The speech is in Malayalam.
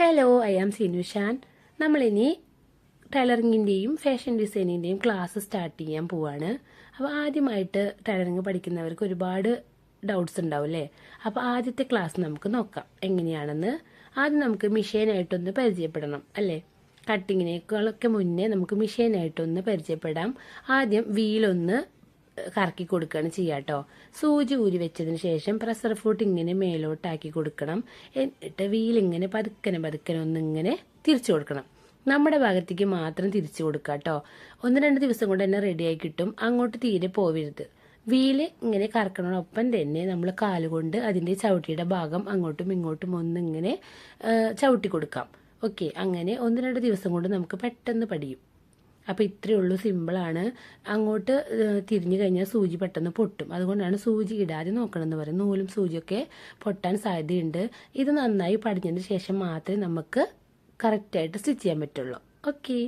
Hello, I am Sinushan. നമ്മളിനി ടൈലറിങ്ങിൻ്റെയും ഫാഷൻ ഡിസൈനിൻ്റെയും ക്ലാസ് സ്റ്റാർട്ട് ചെയ്യാൻ പോവാണ്. അപ്പോൾ ആദ്യമായിട്ട് ടൈലറിങ് പഠിക്കുന്നവർക്ക് ഒരുപാട് ഡൗട്ട്സ് ഉണ്ടാവും അല്ലേ? അപ്പോൾ ആദ്യത്തെ ക്ലാസ് നമുക്ക് നോക്കാം എങ്ങനെയാണെന്ന്. ആദ്യം നമുക്ക് മിഷീനായിട്ടൊന്ന് പരിചയപ്പെടണം അല്ലേ? കട്ടിങ്ങിനേക്കാളൊക്കെ മുന്നേ നമുക്ക് മിഷീനായിട്ടൊന്ന് പരിചയപ്പെടാം. ആദ്യം വീലൊന്ന് കറക്കി കൊടുക്കുകയാണ് ചെയ്യുക കേട്ടോ. സൂചി ഊരി വെച്ചതിന് ശേഷം പ്രഷർ ഫുട്ട് ഇങ്ങനെ മേലോട്ടാക്കി കൊടുക്കണം. എന്നിട്ട് വീലിങ്ങനെ പതുക്കനെ ഒന്നിങ്ങനെ തിരിച്ചു കൊടുക്കണം. നമ്മുടെ ഭാഗത്തേക്ക് മാത്രം തിരിച്ചു കൊടുക്കുക കേട്ടോ. 1-2 ദിവസം കൊണ്ട് തന്നെ റെഡിയായി കിട്ടും. അങ്ങോട്ട് തീരെ പോവരുത്. വീല് ഇങ്ങനെ കറക്കണോടൊപ്പം തന്നെ നമ്മൾ കാലുകൊണ്ട് അതിൻ്റെ ചവിട്ടിയുടെ ഭാഗം അങ്ങോട്ടും ഇങ്ങോട്ടും ഒന്നിങ്ങനെ ചവിട്ടി കൊടുക്കാം. ഓക്കെ, അങ്ങനെ 1-2 ദിവസം കൊണ്ട് നമുക്ക് പെട്ടെന്ന് പഠിയും. അപ്പോൾ ഇത്രയേ ഉള്ളൂ, സിമ്പിളാണ്. അങ്ങോട്ട് തിരിഞ്ഞു കഴിഞ്ഞാൽ സൂചി പെട്ടെന്ന് പൊട്ടും. അതുകൊണ്ടാണ് സൂചി ഇടാതെ നോക്കണമെന്ന് പറയും. നൂലും സൂചിയൊക്കെ പൊട്ടാൻ സാധ്യതയുണ്ട്. ഇത് നന്നായി പഠിഞ്ഞതിന് ശേഷം മാത്രമേ നമുക്ക് കറക്റ്റായിട്ട് സ്റ്റിച്ച് ചെയ്യാൻ പറ്റുള്ളൂ. ഓക്കെ.